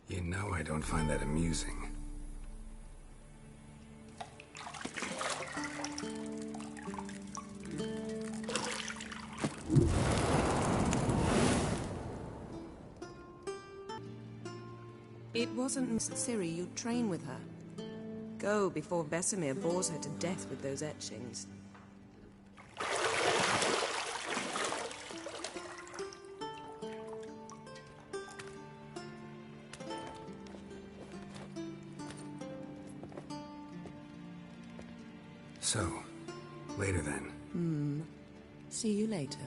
You know I don't find that amusing. It wasn't necessary you'd train with her. Go before Vesemir bores her to death with those etchings. So, later then. See you later.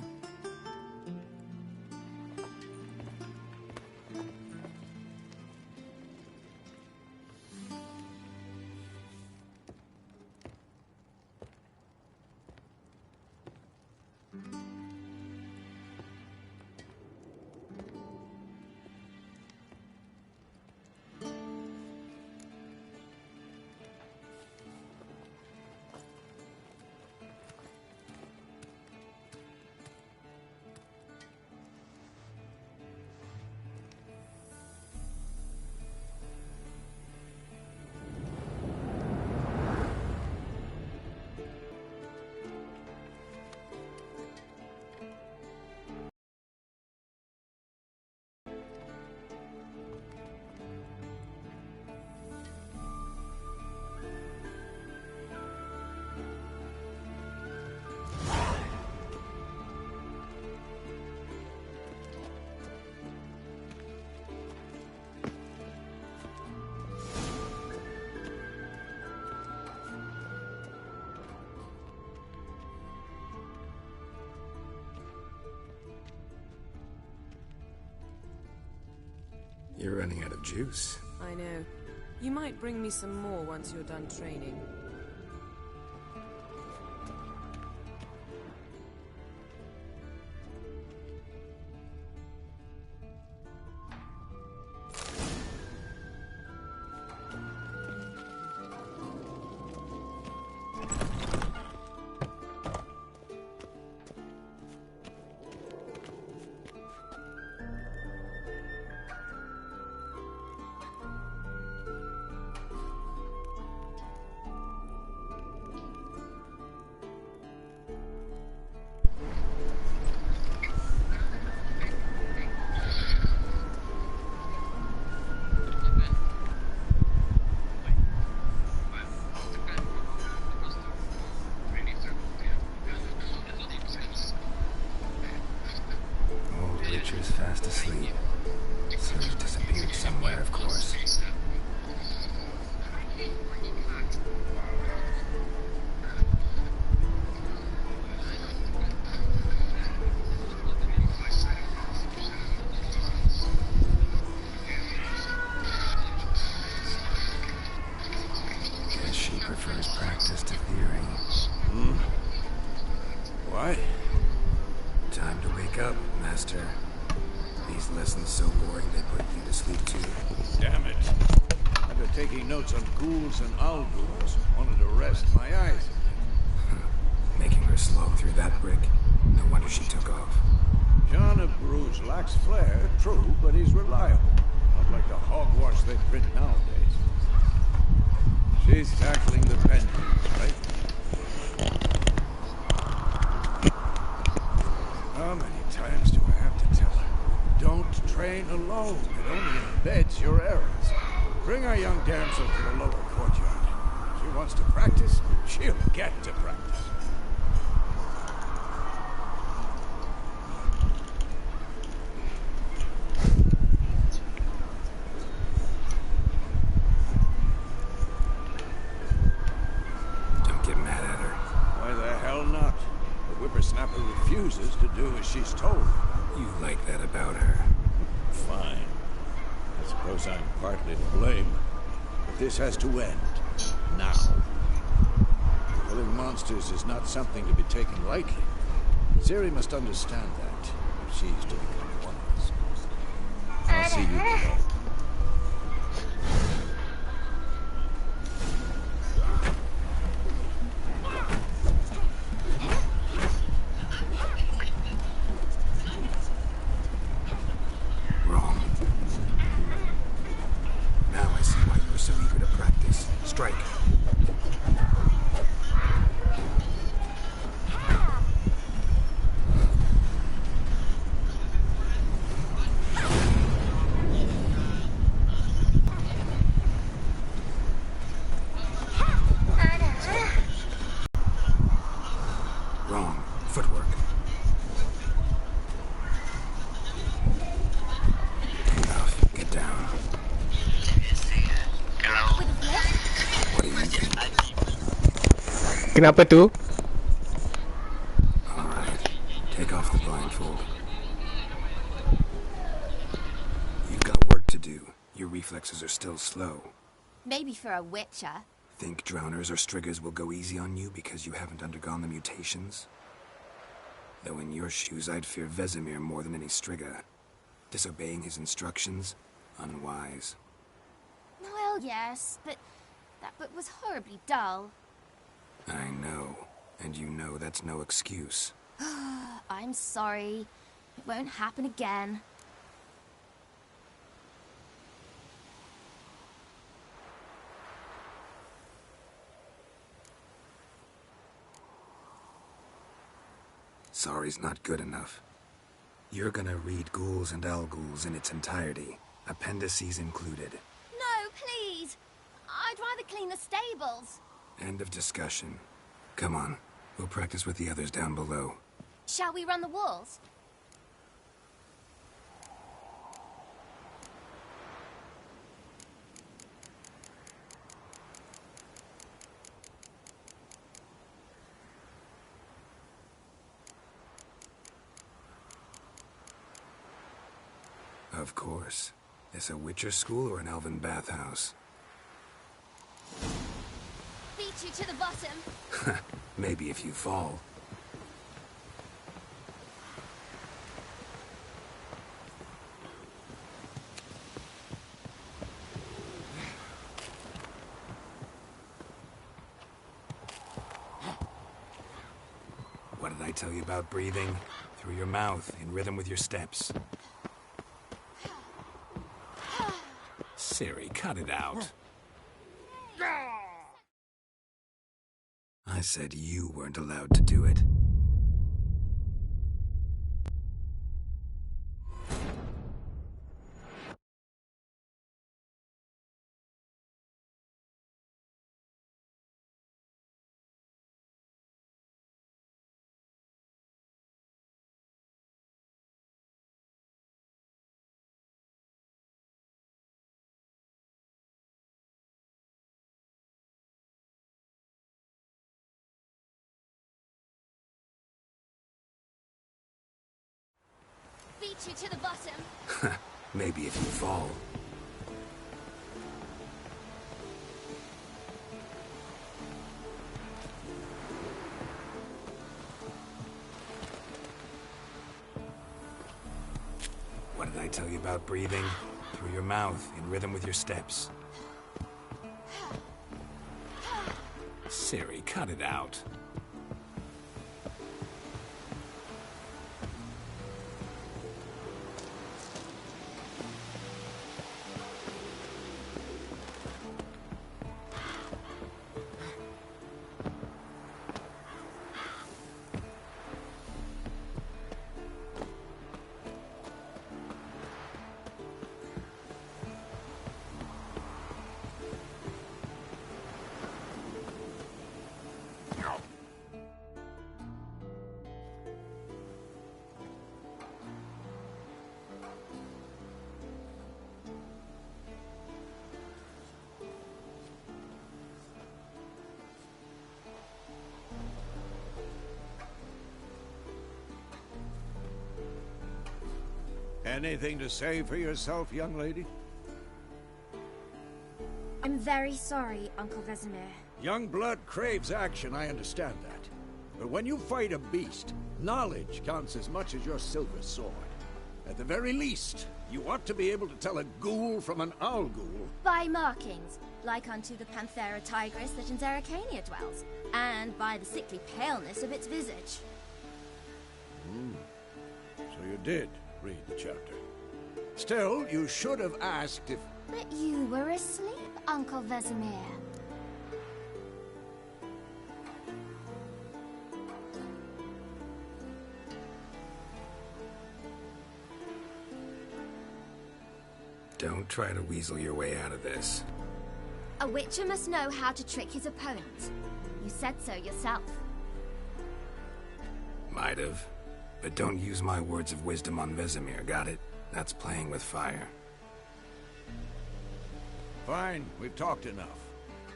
You're running out of juice. I know. You might bring me some more once you're done training. Is fast asleep. So he's disappeared somewhere, of course. Guess she prefers practice to theory. Why? Time to wake up, Master. These lessons so boring they put you to sleep too. Damn it. After taking notes on ghouls and ghouls, wanted to rest my eyes. Making her slow through that brick. No wonder she took off. John of Bruges lacks flair, true, but he's reliable. Not like the hogwash they print nowadays. She's tackling the pendulums, right? How many times do I have to tell her? Don't train alone. It only embeds your errors. Bring our young damsel to the local courtyard. If she wants to practice, she'll get to practice. Don't get mad at her. Why the hell not? The whippersnapper refuses to do as she's told. You like that about her. Fine. I suppose I'm partly to blame. But this has to end. Now. Killing monsters is not something to be taken lightly. Ciri must understand that, if she's to become one of us. I'll see you below. work. Enough. Get down. What do you think? Kenapa tuh? All right. Take off the blindfold. You've got work to do. Your reflexes are still slow. Maybe for a witcher. Think drowners or striggers will go easy on you because you haven't undergone the mutations? Though in your shoes, I'd fear Vesemir more than any strigger. Disobeying his instructions? Unwise. Well, yes, but that book was horribly dull. I know. And you know that's no excuse. I'm sorry. It won't happen again. Sorry's not good enough. You're gonna read Ghouls and Al-Ghouls in its entirety, appendices included. No, please! I'd rather clean the stables. End of discussion. Come on, we'll practice with the others down below. Shall we run the walls? Of course. This a Witcher school or an elven bathhouse? Beat you to the bottom. Maybe if you fall. What did I tell you about breathing? Through your mouth, in rhythm with your steps. Siri, cut it out. I said you weren't allowed to do it. Beat you to the bottom. Maybe if you fall. What did I tell you about breathing? Through your mouth, in rhythm with your steps. Siri, cut it out. Anything to say for yourself, young lady? I'm very sorry, Uncle Vesemir. Young blood craves action, I understand that. But when you fight a beast, knowledge counts as much as your silver sword. At the very least, you ought to be able to tell a ghoul from an owl-ghoul. By markings, like unto the Panthera tigris that in Zeracania dwells, and by the sickly paleness of its visage. So you did read the chapter. Still, you should have asked if... But you were asleep, Uncle Vesemir. Don't try to weasel your way out of this. A witcher must know how to trick his opponent. You said so yourself. Might have. But don't use my words of wisdom on Vesemir, got it? That's playing with fire. Fine, we've talked enough.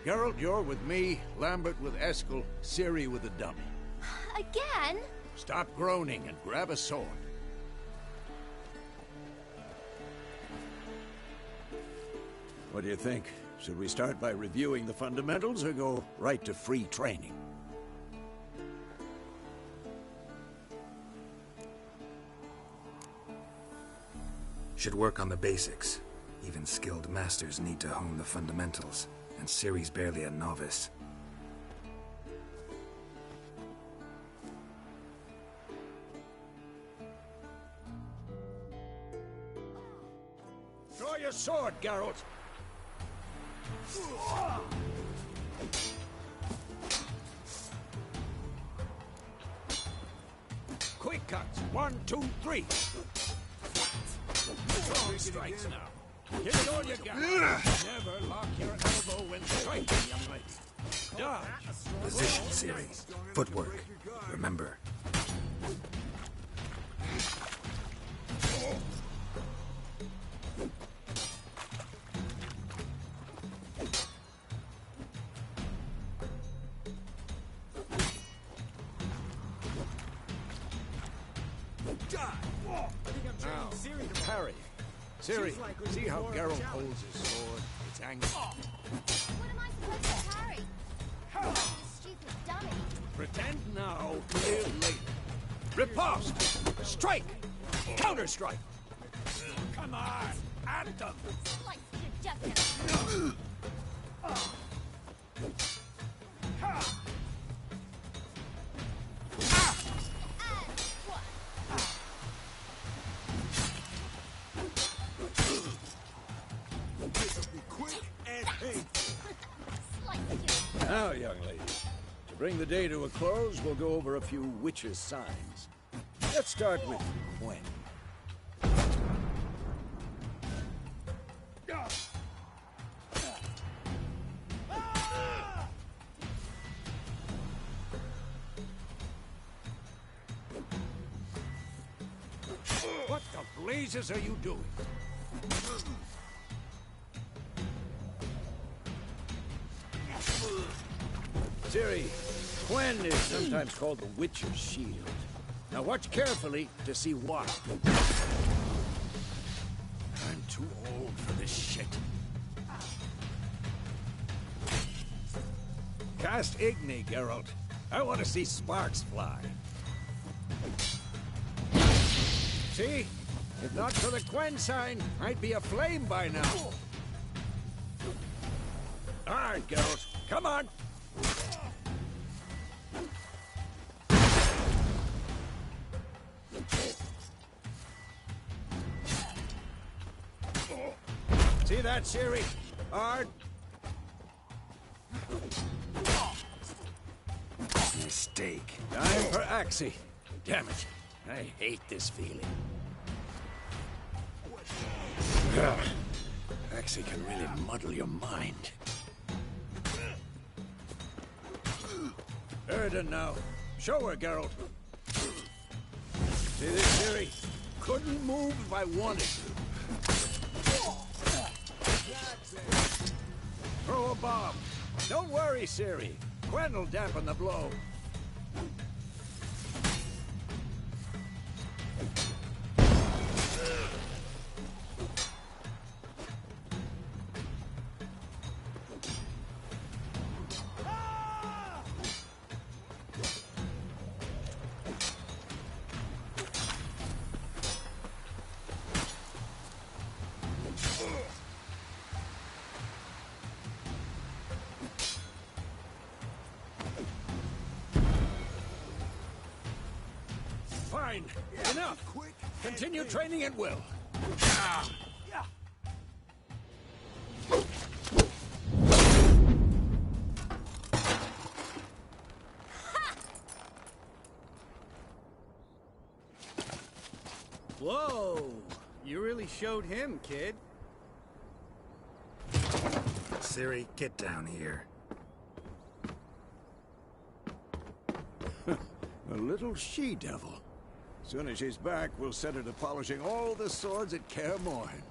Geralt, you're with me, Lambert with Eskel, Ciri with the dummy. Again? Stop groaning and grab a sword. What do you think? Should we start by reviewing the fundamentals or go right to free training? Should work on the basics. Even skilled masters need to hone the fundamentals, and Ciri's barely a novice. Draw your sword, Geralt! Quick cuts! 1, 2, 3! Strong strikes now. Give it all you got. Never lock your elbow when striking, young lady. Dodge. Position, Ciri. Footwork. Remember. Now, parry. Ciri, see how Geralt holds his sword? It's angry. What am I supposed to parry? You stupid dummy. Pretend now, live later. Riposte! Strike! Counter-strike! Come on! At them! Slice to justice. Now, young lady, to bring the day to a close, we'll go over a few witches' signs. Let's start with Gwen. What the blazes are you doing? Ciri, Gwen is sometimes called the Witcher's Shield. Now watch carefully to see why. I'm too old for this shit. Cast Igni, Geralt. I want to see sparks fly. See? If not for the Gwen sign, I'd be aflame by now. All right, Geralt. Come on. See that, Ciri? Hard. Mistake. Time for Axie. Damn it. I hate this feeling. Axie can really muddle your mind. Erden now. Show her, Geralt. See this, Ciri? Couldn't move if I wanted to. Throw a bomb. Don't worry, Ciri. Gwen will dampen the blow. Fine. Enough. Continue training at will. Whoa! You really showed him, kid. Ciri, get down here. A little she-devil. Soon as she's back, we'll set her to polishing all the swords at Kaer Morhen.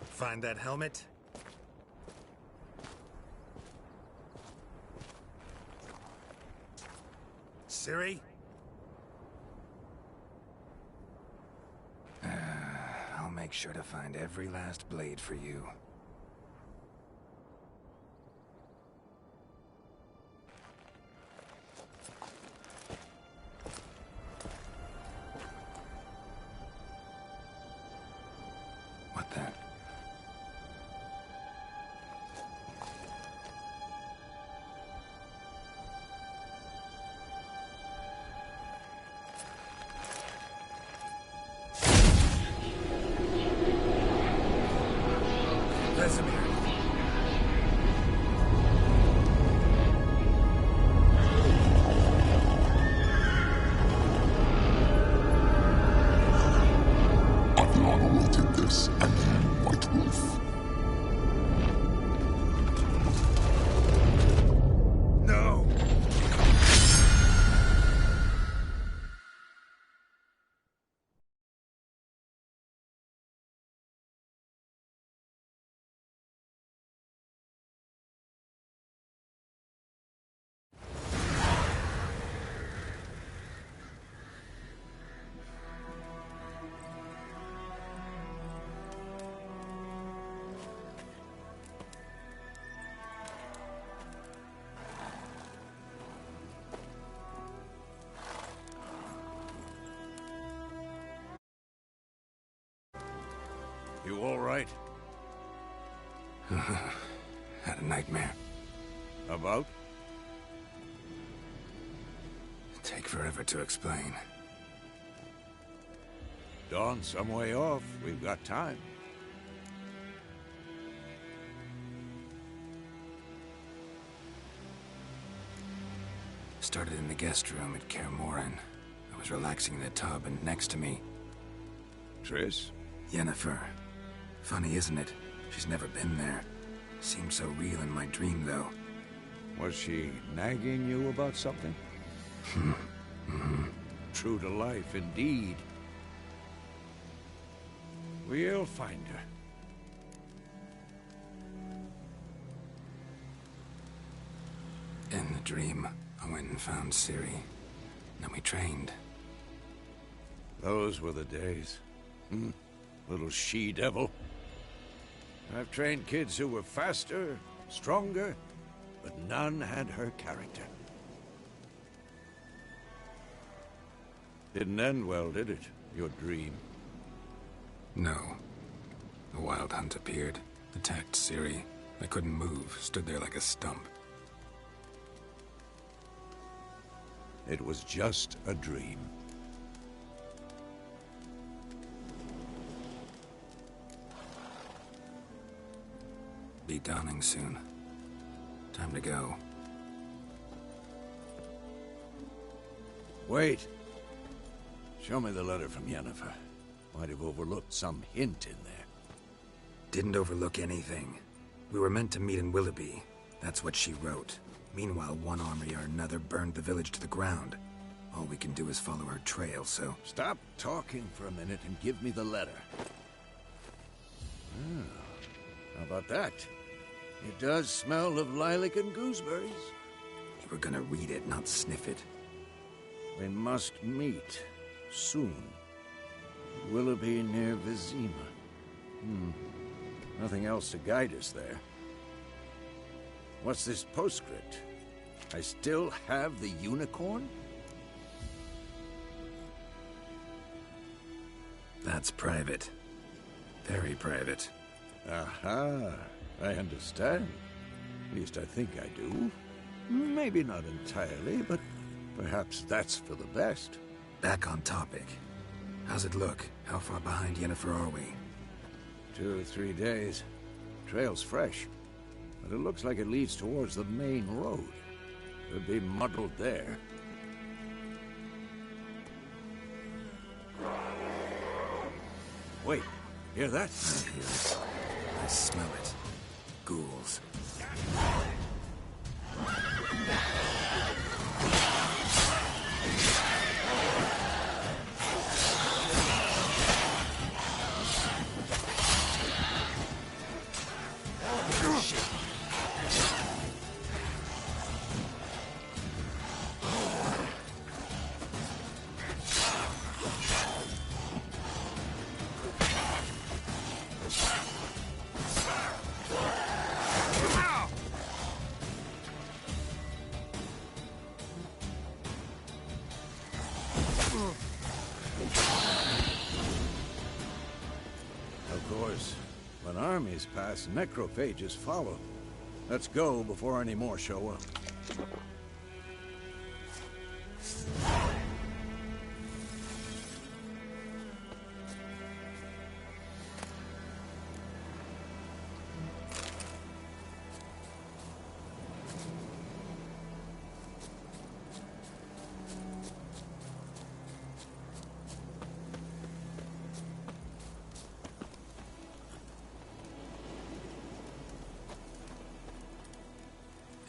Find that helmet? Ciri? I'll make sure to find every last blade for you. What the? Vesemir. Aviana will take this, and then White Wolf. No! You all right? Had a nightmare. About? Take forever to explain. Dawn's some way off. We've got time. Started in the guest room at Kaer Morhen. I was relaxing in the tub, and next to me, Triss? Yennefer. Funny, isn't it? She's never been there. Seemed so real in my dream, though. Was she nagging you about something? True to life, indeed. We'll find her. In the dream, I went and found Ciri. Then we trained. Those were the days. Little she-devil. I've trained kids who were faster, stronger, but none had her character. Didn't end well, did it? Your dream? No. The Wild Hunt appeared, attacked Ciri. I couldn't move, stood there like a stump. It was just a dream. Be dawning soon. Time to go. Wait. Show me the letter from Yennefer. Might have overlooked some hint in there. Didn't overlook anything. We were meant to meet in Willoughby. That's what she wrote. Meanwhile, one army or another burned the village to the ground. All we can do is follow her trail, so... Stop talking for a minute and give me the letter. How about that? It does smell of lilac and gooseberries. You were gonna read it, not sniff it. We must meet. Soon. Willoughby near Vizima. Nothing else to guide us there. What's this postscript? I still have the unicorn? That's private. Very private. Aha, I understand. At least I think I do. Maybe not entirely, but perhaps that's for the best. Back on topic. How's it look? How far behind Yennefer are we? 2 or 3 days. Trail's fresh, but it looks like it leads towards the main road. Could be muddled there. Wait, hear that? I hear it. I smell it. Ghouls. Of course, when armies pass, necrophages follow. Let's go before any more show up.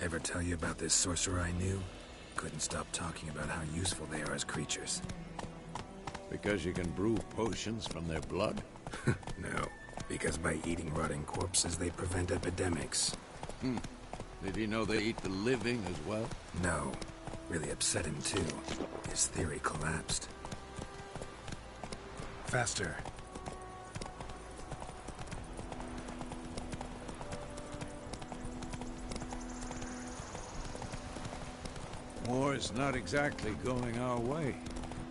Ever tell you about this sorcerer I knew? Couldn't stop talking about how useful they are as creatures. Because you can brew potions from their blood? No, because by eating rotting corpses, they prevent epidemics. Did he know they eat the living as well? No. Really upset him, too. His theory collapsed. Faster. War's not exactly going our way.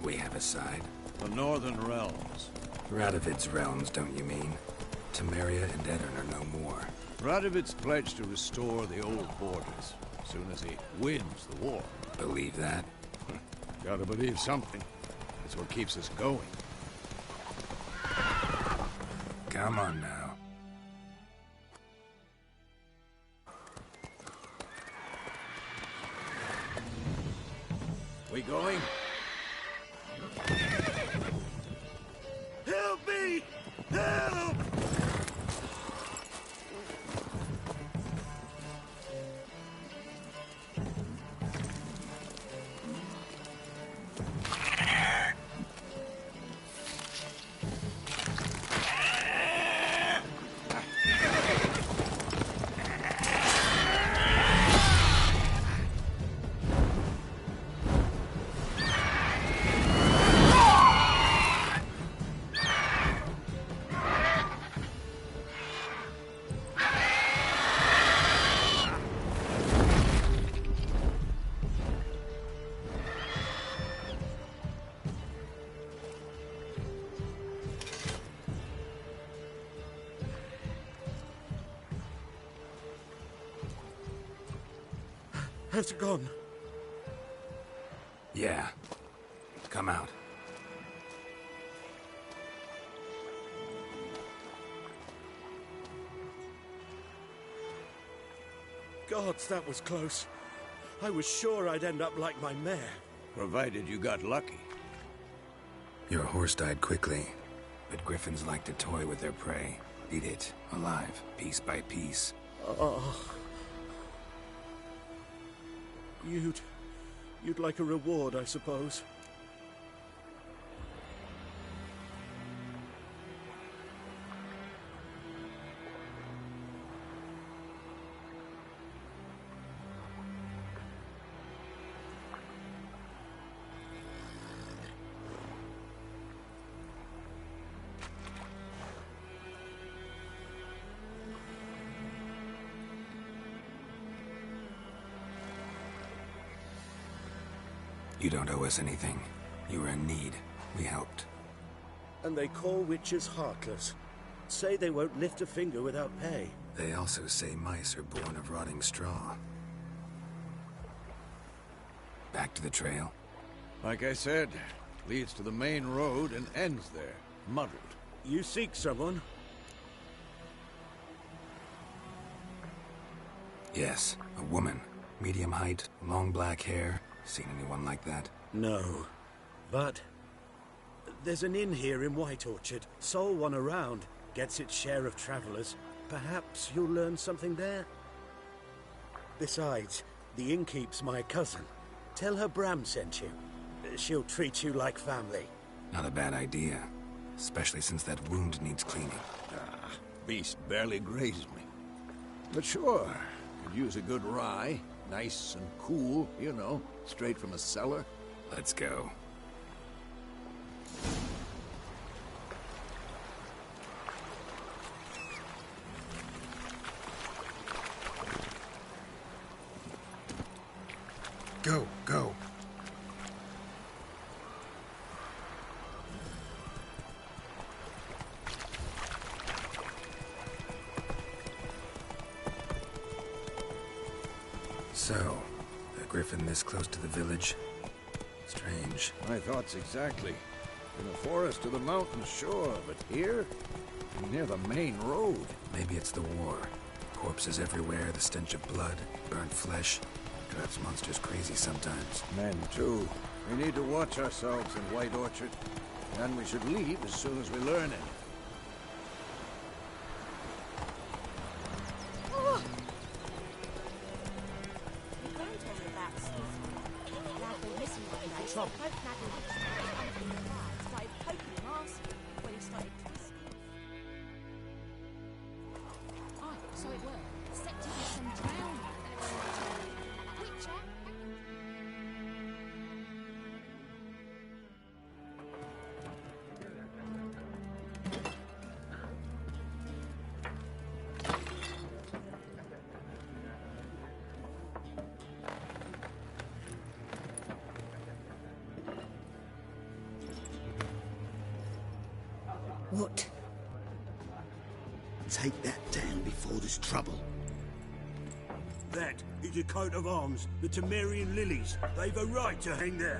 We have a side. The Northern Realms. Radovid's realms, don't you mean? Temeria and Edirn are no more. Radovid's pledged to restore the old borders, as soon as he wins the war. Believe that? Gotta believe something. That's what keeps us going. Come on now. We going? Help me! Help! Has it gone? Yeah. Come out. Gods, that was close. I was sure I'd end up like my mare. Provided you got lucky. Your horse died quickly, but griffins like to toy with their prey. Eat it, alive, piece by piece. Oh. You'd like a reward, I suppose. You don't owe us anything. You were in need. We helped. And they call witches heartless. Say they won't lift a finger without pay. They also say mice are born of rotting straw. Back to the trail? Like I said, leads to the main road and ends there, muddled. You seek someone? Yes, a woman. Medium height, long black hair. Seen anyone like that? No. But there's an inn here in White Orchard. Sole one around. Gets its share of travelers. Perhaps you'll learn something there? Besides, the innkeep's my cousin. Tell her Bram sent you. She'll treat you like family. Not a bad idea. Especially since that wound needs cleaning. Beast barely grazed me. But sure, could use a good rye. Nice and cool, you know, straight from a cellar. Let's go. Go, go. So, a griffin this close to the village? Strange. My thoughts exactly. In the forest or the mountain, sure, but here? Near the main road. Maybe it's the war. Corpses everywhere, the stench of blood, burnt flesh. Drives monsters crazy sometimes. Men, too. We need to watch ourselves in White Orchard. And we should leave as soon as we learn it. So it were. Set to be some drowned. Witcher. What? Take that down before there's trouble. That is a coat of arms, the Temerian lilies. They've a right to hang there.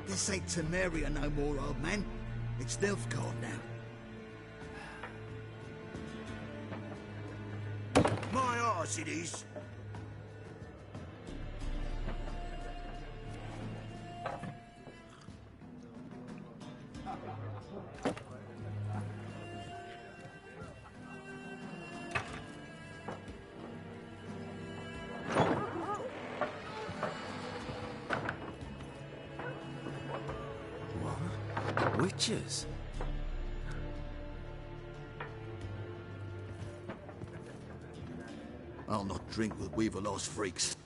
This ain't Temeria no more, old man. It's Nilfgaard now. My arse it is. Witches? I'll not drink with Weaverlost freaks.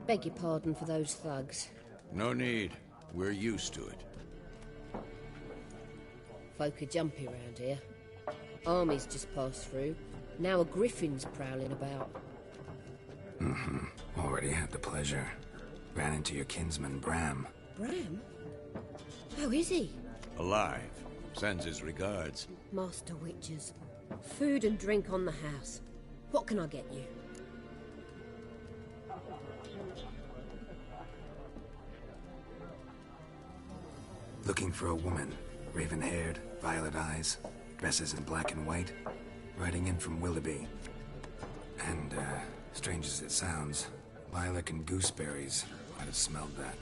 Beg your pardon for those thugs. No need. We're used to it. Folk are jumpy around here. Armies just passed through. Now a griffin's prowling about. Already had the pleasure. Ran into your kinsman, Bram. Bram? How is he? Alive. Sends his regards. Master Witchers. Food and drink on the house. What can I get you? Looking for a woman. Raven-haired, violet eyes, dresses in black and white. Riding in from Willoughby. And, strange as it sounds, lilac and gooseberries might have smelled that.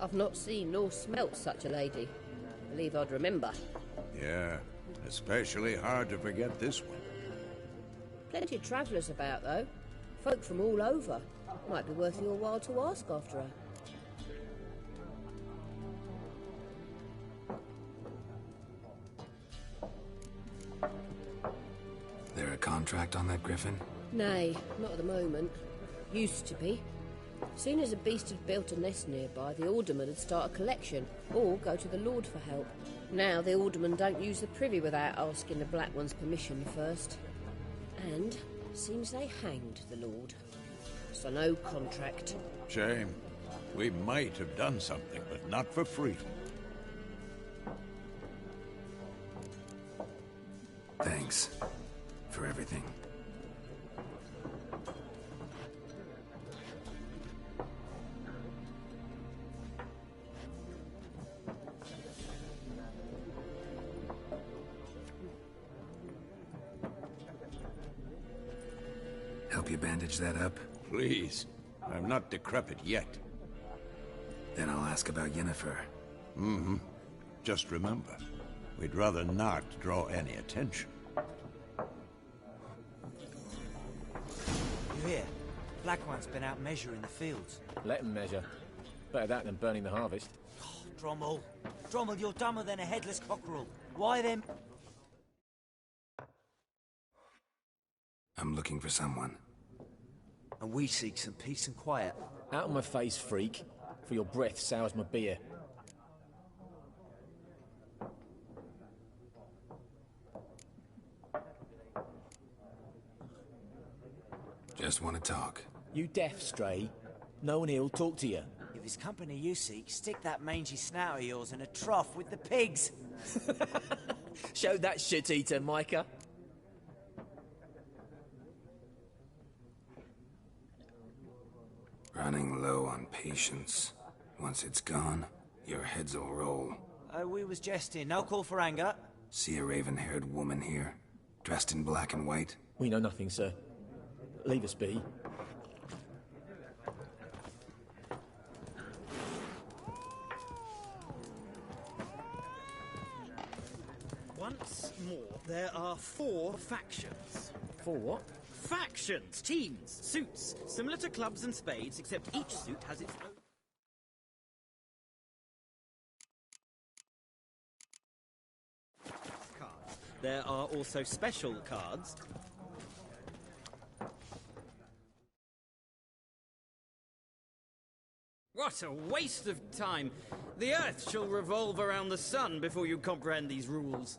I've not seen nor smelt such a lady. Believe I'd remember. Yeah, especially hard to forget this one. Plenty of travellers about, though. Folk from all over. Might be worth your while to ask after her. There a contract on that griffin? Nay, not at the moment. Used to be. Soon as a beast had built a nest nearby, the alderman would start a collection, or go to the Lord for help. Now the aldermen don't use the privy without asking the Black One's permission first. And seems they hanged the Lord. So no contract. Shame. We might have done something, but not for freedom. Thanks. For everything. Help you bandage that up? Please. I'm not decrepit yet. Then I'll ask about Yennefer. Just remember, we'd rather not draw any attention. You hear? Black One's been out measuring the fields. Let him measure. Better that than burning the harvest. Oh, Drommel. Drommel, you're dumber than a headless cockerel. Why then? I'm looking for someone. And we seek some peace and quiet. Out of my face, freak. For your breath sours my beer. Just want to talk. You deaf, Stray? No one here'll talk to you. If it's company you seek, stick that mangy snout of yours in a trough with the pigs. Show that shit-eater, Micah. Running low on patience. Once it's gone, your heads will roll. Oh, we was jesting. No call for anger. See a raven-haired woman here, dressed in black and white? We know nothing, sir. Leave us be. Once more, there are 4 factions. 4 what? Factions, teams, suits, similar to clubs and spades, except each suit has its own... cards. There are also special cards. What a waste of time! The Earth shall revolve around the sun before you comprehend these rules.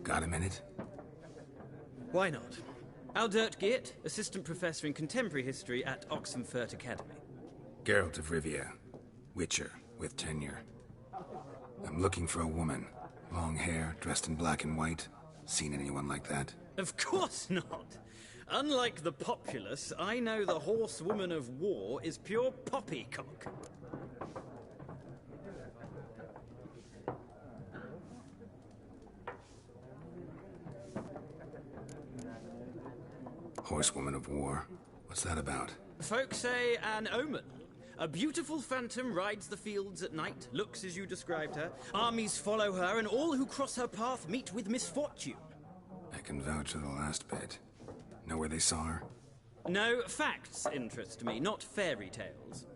Got a minute? Why not? Aldert Geert, Assistant Professor in Contemporary History at Oxenfurt Academy. Geralt of Rivia, Witcher, with tenure. I'm looking for a woman. Long hair, dressed in black and white. Seen anyone like that? Of course not! Unlike the populace, I know the horsewoman of war is pure poppycock. Horsewoman of war? What's that about? Folks say an omen. A beautiful phantom rides the fields at night, looks as you described her. Armies follow her, and all who cross her path meet with misfortune. I can vouch for the last bit. Know where they saw her? No, facts interest me, not fairy tales.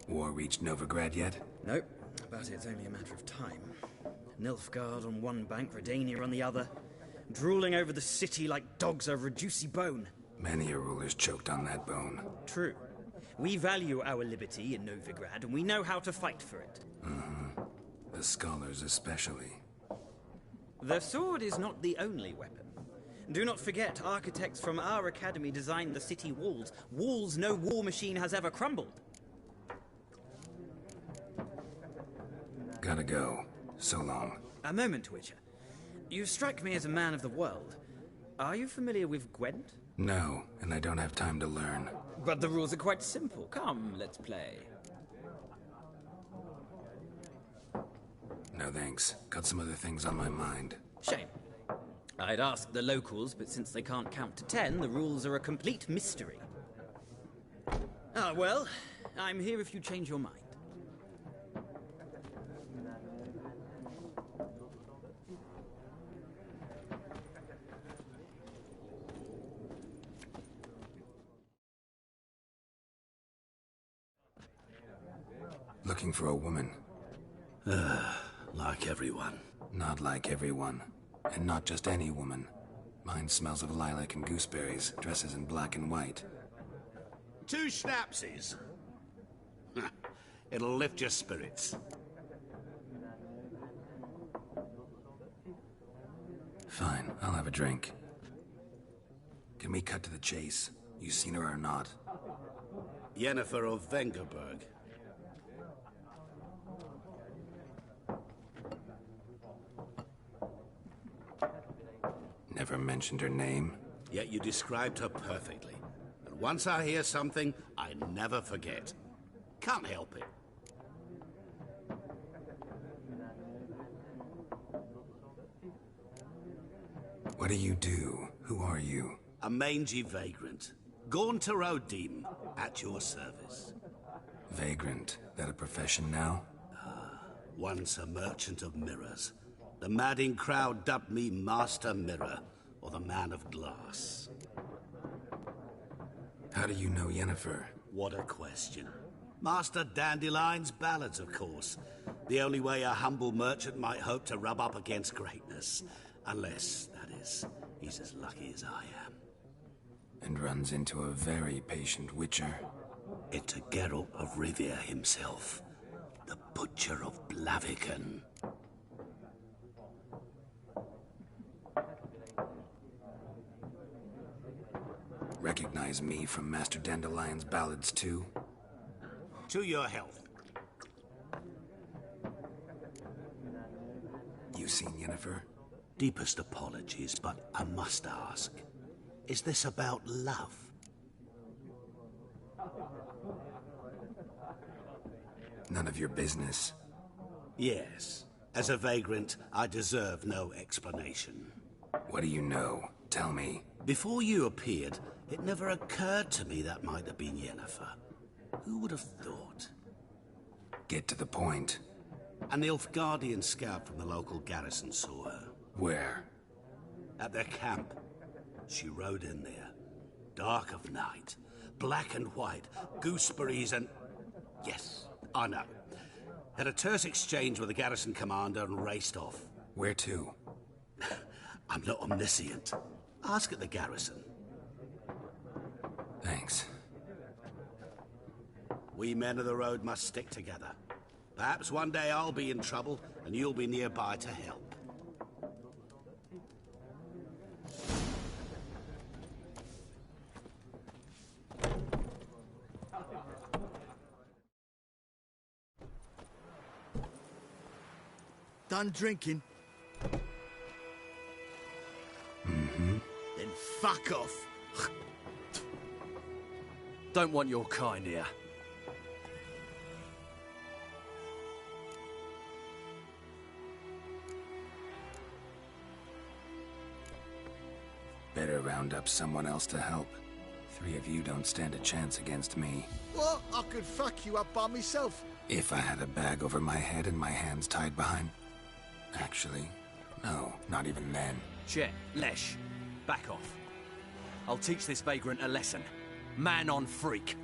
War reached Novigrad yet? Nope, but it's only a matter of time. Nilfgaard on one bank, Redania on the other, drooling over the city like dogs over a juicy bone. Many a ruler's choked on that bone. True. We value our liberty in Novigrad, and we know how to fight for it. Mm-hmm. The scholars especially. The sword is not the only weapon. Do not forget, architects from our academy designed the city walls. Walls no war machine has ever crumbled. Gotta go. So long. A moment, Witcher. You strike me as a man of the world. Are you familiar with Gwent? No, and I don't have time to learn. But the rules are quite simple. Come, let's play. No thanks. Got some other things on my mind. Shame. I'd ask the locals, but since they can't count to 10, the rules are a complete mystery. Ah, well, I'm here if you change your mind. Looking for a woman. Like everyone. Not like everyone. And not just any woman. Mine smells of lilac and gooseberries, dresses in black and white. 2 schnapsies. It'll lift your spirits. Fine, I'll have a drink. Can we cut to the chase? You seen her or not? Yennefer of Vengerberg. Never mentioned her name. Yet you described her perfectly. And once I hear something, I never forget. Can't help it. What do you do? Who are you? A mangy vagrant. Gaunter Odim, at your service. Vagrant? That a profession now? Once a merchant of mirrors. The madding crowd dubbed me Master Mirror, or the Man of Glass. How do you know Yennefer? What a question. Master Dandelion's ballads, of course. The only way a humble merchant might hope to rub up against greatness. Unless, that is, he's as lucky as I am. And runs into a very patient witcher. It's a Geralt of Rivia himself. The Butcher of Blaviken. Recognize me from Master Dandelion's ballads, too? To your health. You seen Yennefer? Deepest apologies, but I must ask. Is this about love? None of your business. Yes. As a vagrant, I deserve no explanation. What do you know? Tell me. Before you appeared, it never occurred to me that might have been Yennefer. Who would have thought? Get to the point. An Nilfgaardian scout from the local garrison saw her. Where? At their camp. She rode in there. Dark of night. Black and white. Gooseberries and... Yes, I know. Had a terse exchange with the garrison commander and raced off. Where to? I'm not omniscient. Ask at the garrison. Thanks. We men of the road must stick together. Perhaps one day I'll be in trouble and you'll be nearby to help. Done drinking? Mm-hmm. Then fuck off. Don't want your kind here. Better round up someone else to help. 3 of you don't stand a chance against me. What? I could fuck you up by myself. If I had a bag over my head and my hands tied behind... Actually, no, not even then. Chet, Lesh, back off. I'll teach this vagrant a lesson. Man on freak.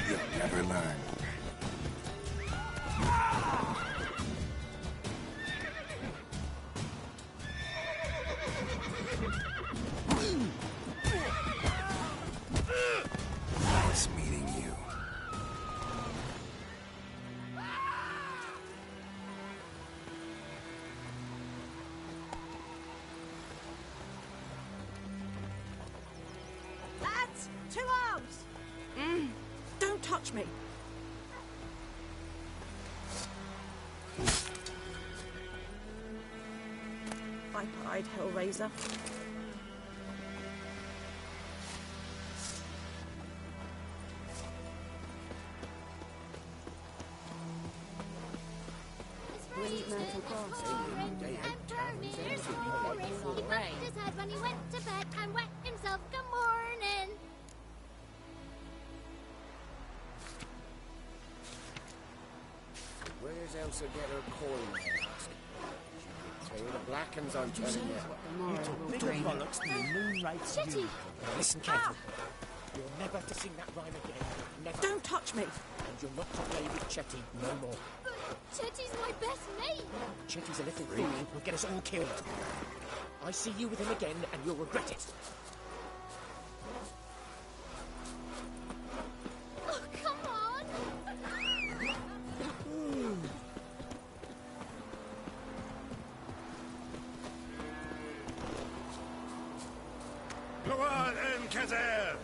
You'll never learn. Nice meeting you. Lads, 2 arms! Don't touch me. Viper-eyed Hellraiser. Brilliant mental grass. He bumped his head when he went to bed and wet himself. Good morning. Where's Elsa get her coin, I ask? Tell you the Blackens, I'm telling you. You took bigger bollocks than the moon rates Chetty! you. Listen carefully. You're never to sing that rhyme again. Never. Don't touch me. And you're not to play with Chetty no more. Chetty's my best mate. Chetty's a little fool who'll get us all killed. I see you with him again, and you'll regret it. Oh, come on. Layan and Kazer!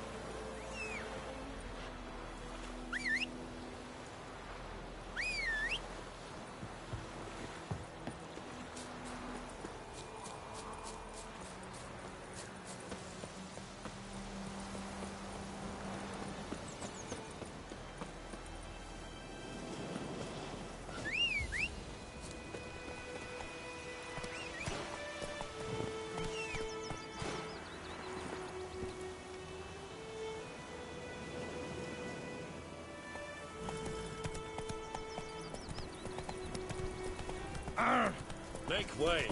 Make way.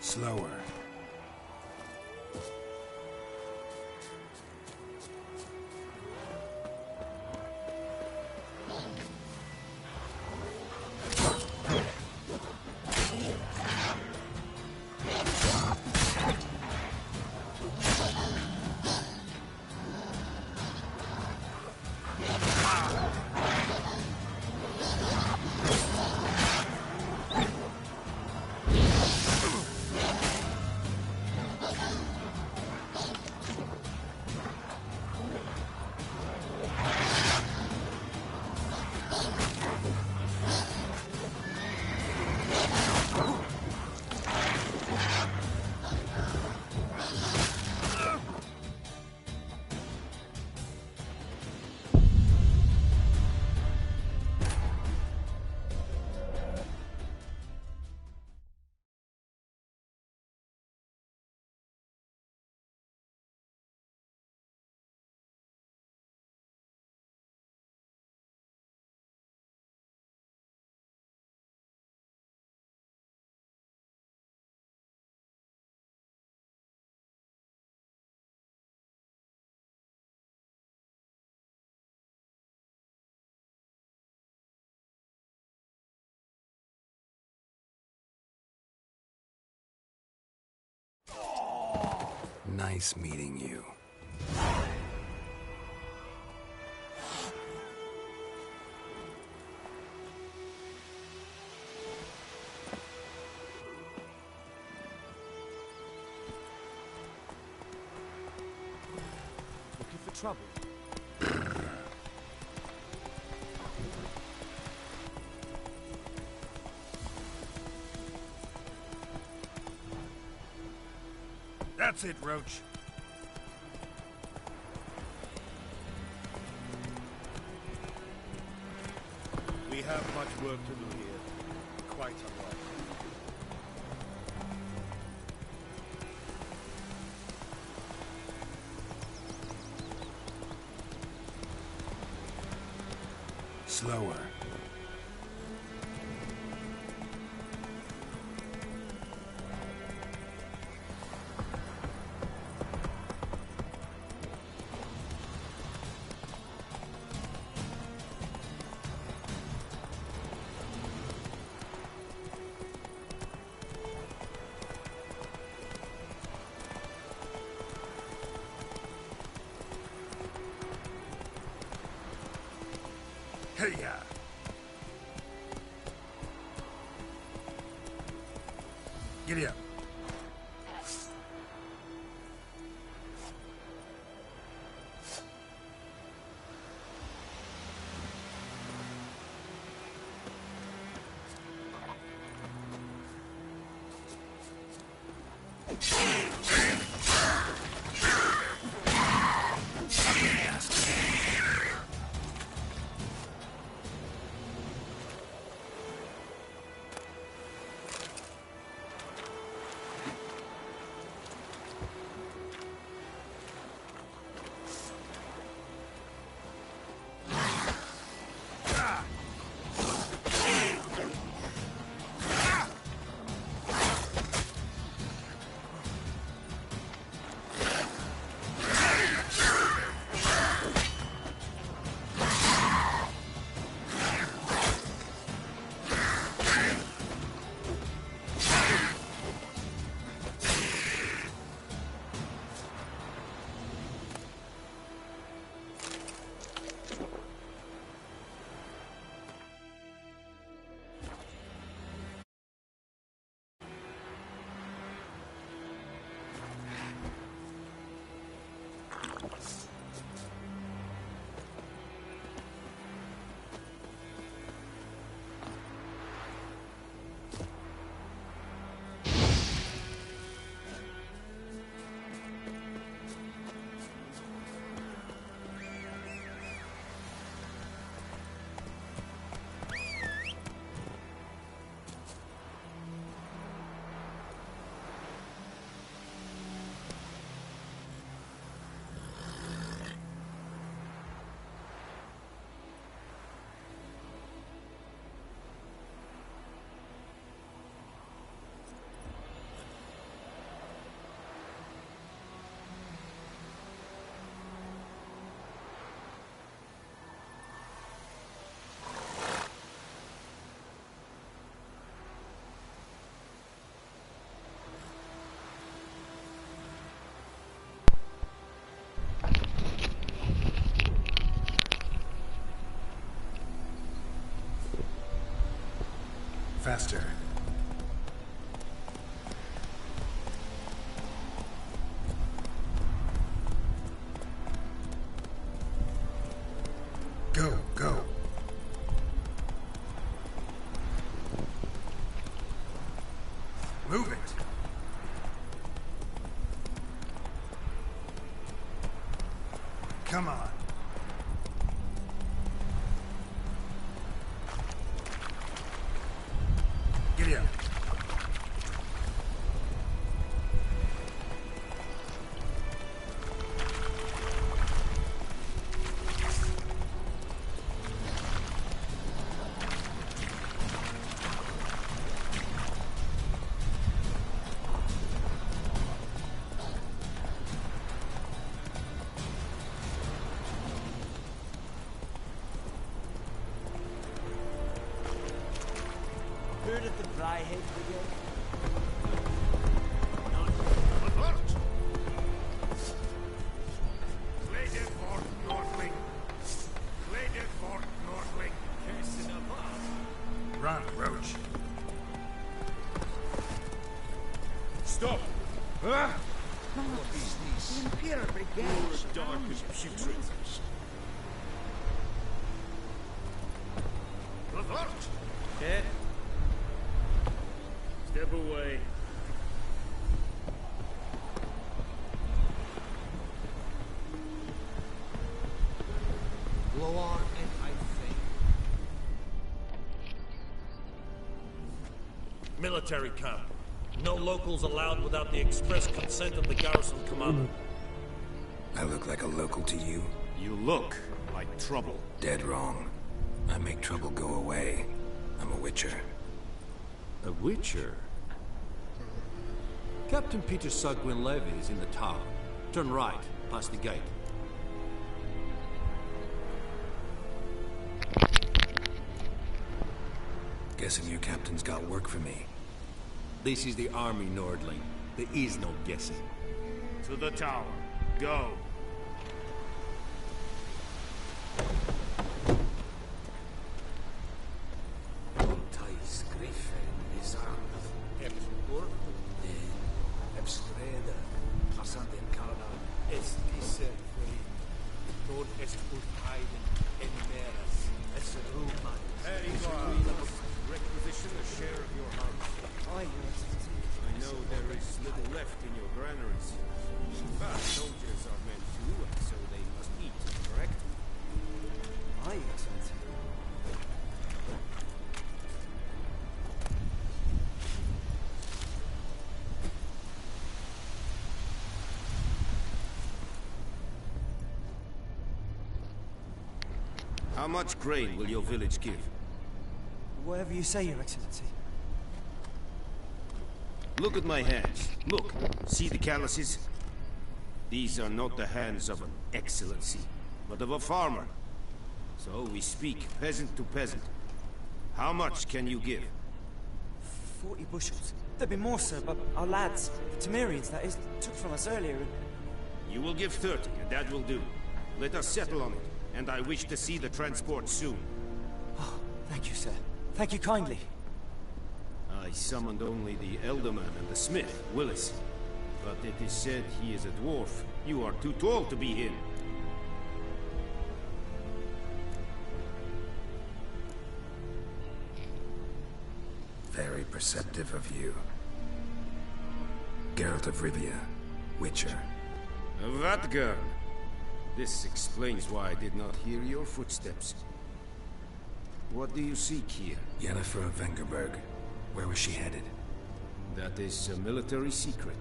Slower. Nice meeting you. Looking for trouble? That's it, Roach. We have much work to do here. Quite a lot. Slower. Hey-ya! Giddy up. Faster. Go, go. Move it. Come on. Giddy up. Heard of the Briehead Brigade? Stop! Ah! The Imperial Brigade. You're dark as putrid. Revert! Head. Step away. Lower and I think. Military camp. No locals allowed without the express consent of the garrison commander. I look like a local to you? You look like trouble. Dead wrong. I make trouble go away. I'm a witcher. A witcher? Captain Peter Sugwin Levy is in the tower. Turn right, past the gate. Guessing your captain's got work for me. This is the army, Nordling. There is no guessing. To the tower. Go. Thijs Griffin is armed. Epsburg, Epsrede, Passanden Karnal, Est Gisser Free. Nord Est Ulheiden, Enmeras, Esseruman. There you are. Requisition a share of your harvest. I know there is little left in your granaries. But soldiers are meant to, and so they must eat, correct? Aye, Excellency. How much grain will your village give? Whatever you say, Your Excellency. Look at my hands. Look. See the calluses? These are not the hands of an excellency, but of a farmer. So we speak peasant to peasant. How much can you give? 40 bushels. There'd be more, sir, but our lads, the Temerians, that is, took from us earlier. You will give 30, and that will do. Let us settle on it, and I wish to see the transport soon. Oh, thank you, sir. Thank you kindly. I summoned only the Elderman and the smith, Willis. But it is said he is a dwarf. You are too tall to be him. Very perceptive of you. Geralt of Rivia, Witcher. Vatgern! This explains why I did not hear your footsteps. What do you seek here? Yennefer of Vengerberg. Where was she headed? That is a military secret.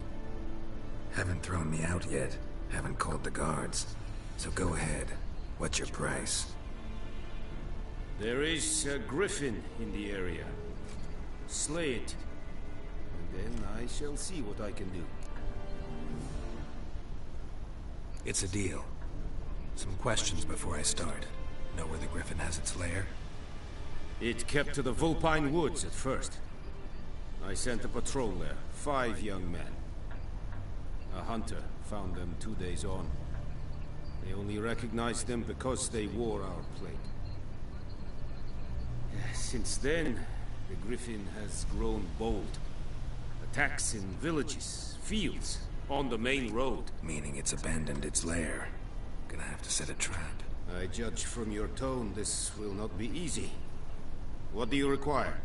Haven't thrown me out yet. Haven't called the guards. So go ahead. What's your price? There is a griffin in the area. Slay it. And then I shall see what I can do. It's a deal. Some questions before I start. Know where the griffin has its lair? It kept to the Vulpine Woods at first. I sent a patrol there, 5 young men. A hunter found them 2 days on. They only recognized them because they wore our plate. Since then, the griffin has grown bold. Attacks in villages, fields, on the main road. Meaning it's abandoned its lair. Gonna have to set a trap. I judge from your tone this will not be easy. What do you require?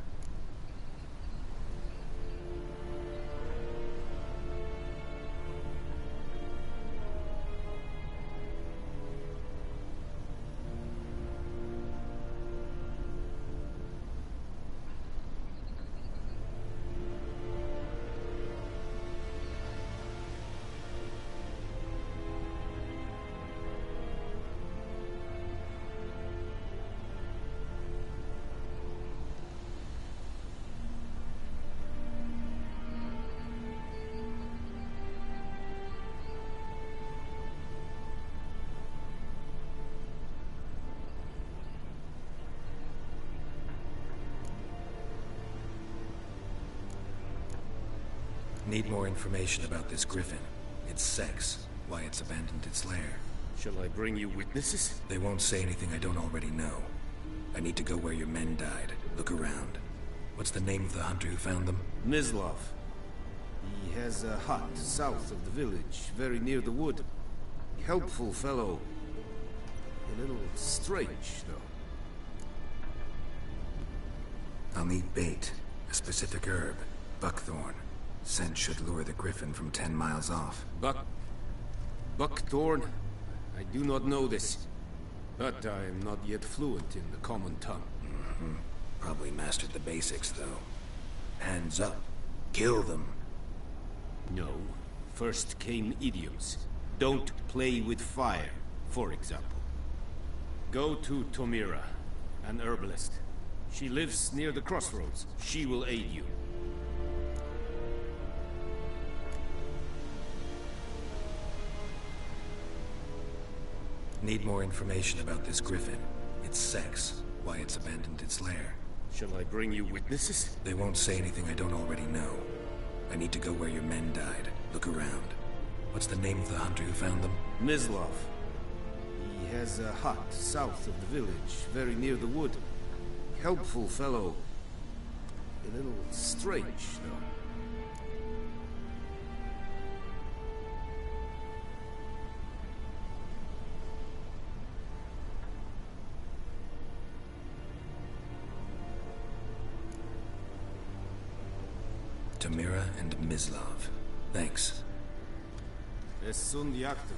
Need more information about this griffin. Its sex, why it's abandoned its lair. Shall I bring you witnesses? They won't say anything I don't already know. I need to go where your men died. Look around. What's the name of the hunter who found them? Mislav. He has a hut south of the village, very near the wood. Helpful fellow. A little strange, though. I'll need bait, a specific herb, buckthorn. Scent should lure the griffin from 10 miles off. Buckthorn? I do not know this. But I am not yet fluent in the common tongue. Probably mastered the basics, though. Hands up. Kill them. No. First came idioms. Don't play with fire, for example. Go to Tomira, an herbalist. She lives near the crossroads. She will aid you. Need more information about this griffin. Its sex, why it's abandoned its lair. Shall I bring you witnesses? They won't say anything I don't already know. I need to go where your men died. Look around. What's the name of the hunter who found them? Mislov. He has a hut south of the village, very near the wood. Helpful fellow. A little strange, though. Tomira and Mislov. Thanks. Es sunt jagten.